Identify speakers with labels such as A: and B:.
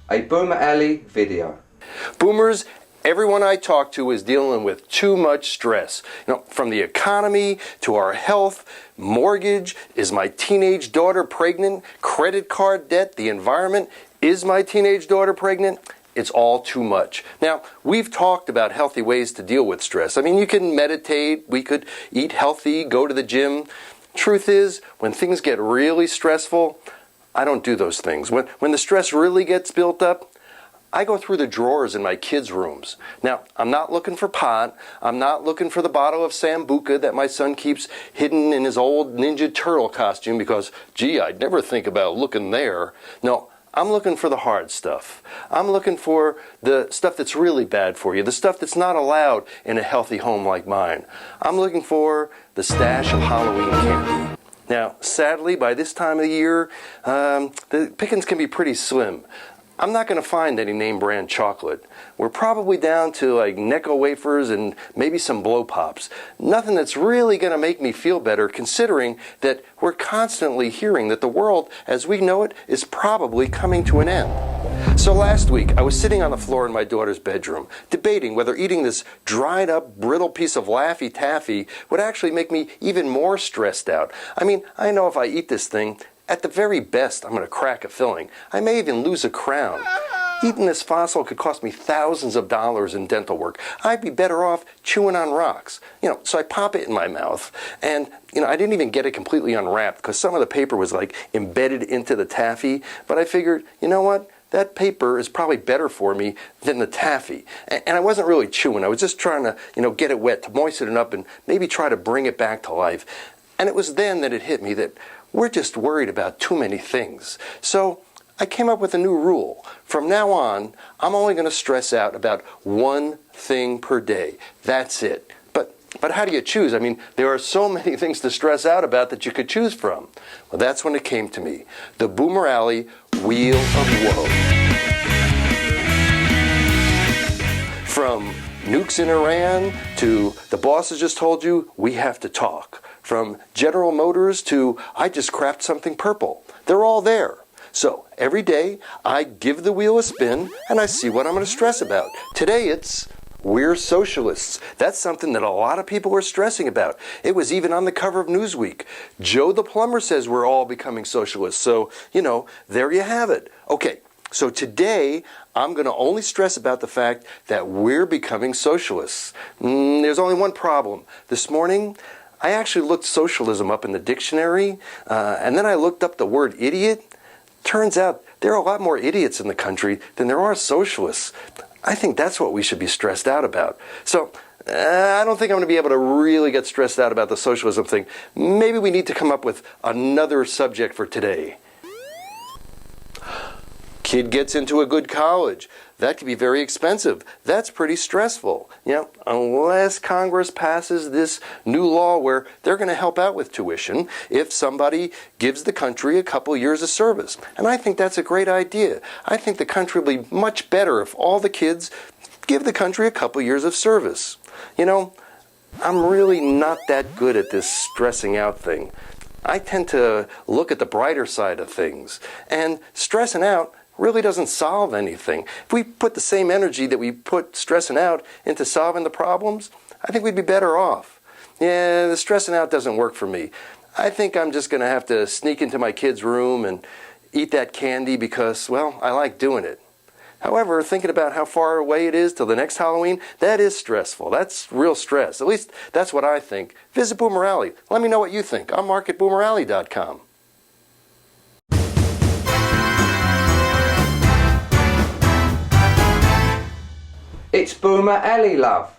A: A Boomer Ali video.
B: Boomers, everyone I talk to is dealing with too much stress. From the economy to our health, mortgage, is my teenage daughter pregnant, credit card debt, the environment, is my teenage daughter pregnant? It's all too much. Now, we've talked about healthy ways to deal with stress. I mean, you can meditate, we could eat healthy, go to the gym. Truth is, when things get really stressful, I don't do those things. When the stress really gets built up, I go through the drawers in my kids' rooms. Now, I'm not looking for pot. I'm not looking for the bottle of Sambuca that my son keeps hidden in his old Ninja Turtle costume because, gee, I'd never think about looking there. No, I'm looking for the hard stuff. I'm looking for the stuff that's really bad for you, the stuff that's not allowed in a healthy home like mine. I'm looking for the stash of Halloween candy. Now, sadly, by this time of the year, the pickings can be pretty slim. I'm not going to find any name brand chocolate. We're probably down to like Necco wafers and maybe some blow pops. Nothing that's really going to make me feel better, considering that we're constantly hearing that the world as we know it is probably coming to an end. So last week, I was sitting on the floor in my daughter's bedroom, debating whether eating this dried up, brittle piece of Laffy Taffy would actually make me even more stressed out. I mean, I know if I eat this thing, at the very best, I'm going to crack a filling. I may even lose a crown. Eating this fossil could cost me thousands of dollars in dental work. I'd be better off chewing on rocks. So I pop it in my mouth, and I didn't even get it completely unwrapped because some of the paper was like embedded into the taffy. But I figured, you know what? That paper is probably better for me than the taffy. And I wasn't really chewing. I was just trying to, get it wet, to moisten it up and maybe try to bring it back to life. And it was then that it hit me that we're just worried about too many things. So I came up with a new rule. From now on, I'm only going to stress out about one thing per day. That's it. But how do you choose? I mean, there are so many things to stress out about that you could choose from. Well, that's when it came to me. The Boomer Ali Wheel of Woe. From nukes in Iran to the boss has just told you we have to talk. From General Motors to I just cracked something purple. They're all there. So every day I give the wheel a spin and I see what I'm going to stress about. Today it's we're socialists. That's something that a lot of people are stressing about. It was even on the cover of Newsweek. Joe the plumber says we're all becoming socialists. So, there you have it. Okay, so today I'm going to only stress about the fact that we're becoming socialists. There's only one problem. This morning, I actually looked socialism up in the dictionary, and then I looked up the word idiot. Turns out there are a lot more idiots in the country than there are socialists. I think that's what we should be stressed out about. So I don't think I'm going to be able to really get stressed out about the socialism thing. Maybe we need to come up with another subject for today. Kid gets into a good college. That could be very expensive. That's pretty stressful. Unless Congress passes this new law where they're going to help out with tuition if somebody gives the country a couple years of service. And I think that's a great idea. I think the country will be much better if all the kids give the country a couple years of service. I'm really not that good at this stressing out thing. I tend to look at the brighter side of things. And stressing out really doesn't solve anything. If we put the same energy that we put stressing out into solving the problems, I think we'd be better off. Yeah, the stressing out doesn't work for me. I think I'm just going to have to sneak into my kid's room and eat that candy because, well, I like doing it. However, thinking about how far away it is till the next Halloween, that is stressful. That's real stress. At least that's what I think. Visit Boomer Ali. Let me know what you think. I'm Mark at boomerali.com.
A: It's Boomer Ali, love.